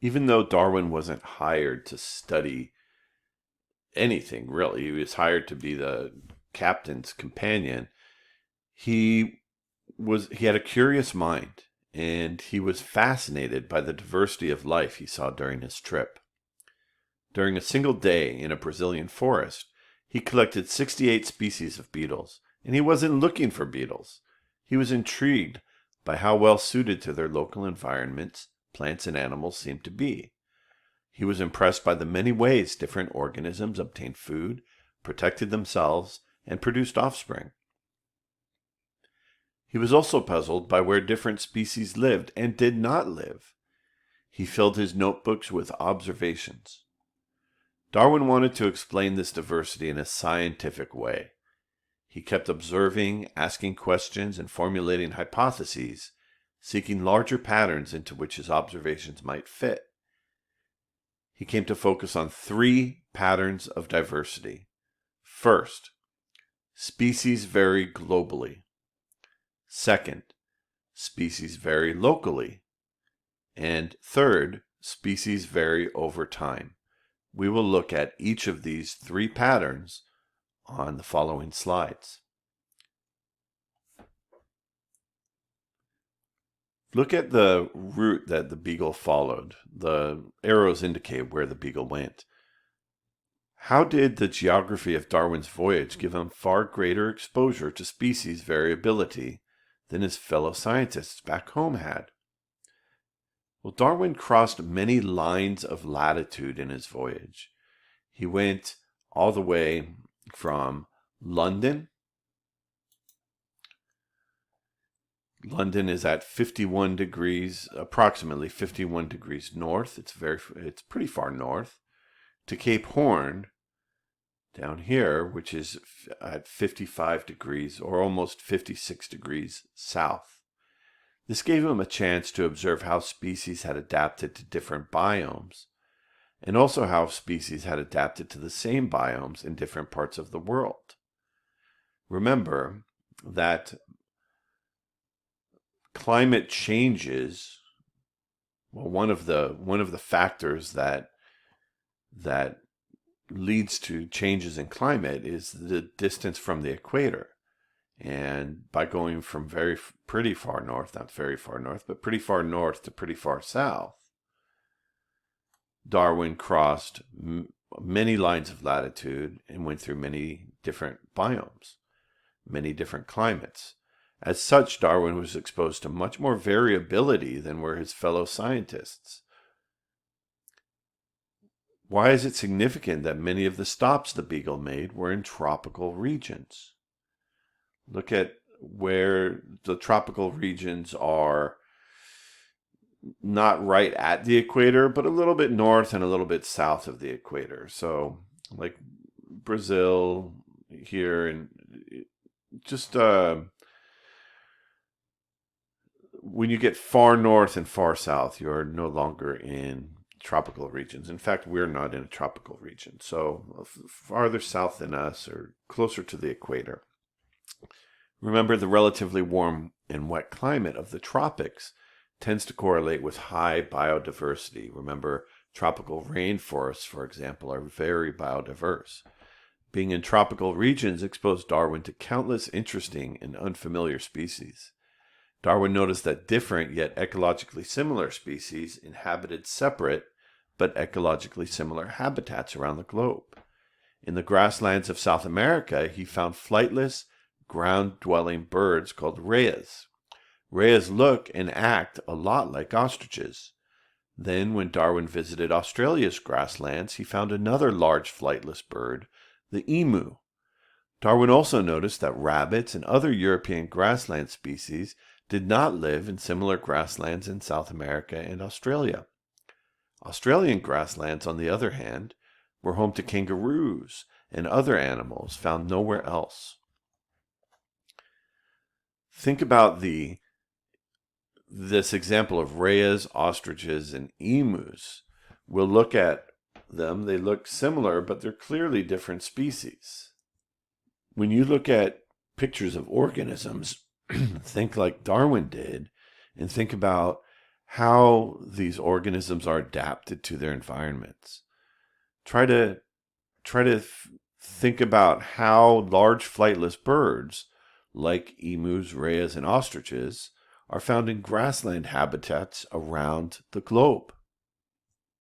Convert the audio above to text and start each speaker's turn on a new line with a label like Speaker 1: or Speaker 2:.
Speaker 1: Even though Darwin wasn't hired to study anything, really, he was hired to be the captain's companion. He had a curious mind, and he was fascinated by the diversity of life he saw during his trip. During a single day in a Brazilian forest, he collected 68 species of beetles, and he wasn't looking for beetles. He was intrigued by how well suited to their local environments plants and animals seemed to be. He was impressed by the many ways different organisms obtained food, protected themselves, and produced offspring. He was also puzzled by where different species lived and did not live. He filled his notebooks with observations. Darwin wanted to explain this diversity in a scientific way. He kept observing, asking questions, and formulating hypotheses, seeking larger patterns into which his observations might fit. He came to focus on three patterns of diversity. First, species vary globally. Second, species vary locally. And third, species vary over time. We will look at each of these three patterns on the following slides. Look at the route that the beagle followed. The arrows indicate where the beagle went. How did the geography of Darwin's voyage give him far greater exposure to species variability than his fellow scientists back home had? Well, Darwin crossed many lines of latitude in his voyage. He went all the way from London. London is at 51 degrees, approximately 51 degrees north. It's pretty far north. To Cape Horn, down here, which is at 55 degrees or almost 56 degrees south. This gave him a chance to observe how species had adapted to different biomes, and also how species had adapted to the same biomes in different parts of the world. Remember that climate changes, well, one of the factors that leads to changes in climate is the distance from the equator. And by going from pretty far north, not very far north, but pretty far north to pretty far south, Darwin crossed many lines of latitude and went through many different biomes, many different climates. As such, Darwin was exposed to much more variability than were his fellow scientists. Why is it significant that many of the stops the Beagle made were in tropical regions? Look at where the tropical regions are not right at the equator, but a little bit north and a little bit south of the equator. So, like Brazil here, and just when you get far north and far south, you're no longer in tropical regions. In fact, we're not in a tropical region. So farther south than us or closer to the equator. Remember, the relatively warm and wet climate of the tropics tends to correlate with high biodiversity. Remember, tropical rainforests, for example, are very biodiverse. Being in tropical regions exposed Darwin to countless interesting and unfamiliar species. Darwin noticed that different yet ecologically similar species inhabited separate but ecologically similar habitats around the globe. In the grasslands of South America, he found flightless, ground-dwelling birds called rayas. Rayas look and act a lot like ostriches. Then, when Darwin visited Australia's grasslands, he found another large flightless bird, the emu. Darwin also noticed that rabbits and other European grassland species did not live in similar grasslands in South America and Australia. Australian grasslands, on the other hand, were home to kangaroos and other animals found nowhere else. Think about this example of rayas, ostriches, and emus. We'll look at them. They look similar, but they're clearly different species. When you look at pictures of organisms, think like Darwin did, and think about how these organisms are adapted to their environments. Try to think about how large flightless birds, like emus, rheas, and ostriches, are found in grassland habitats around the globe.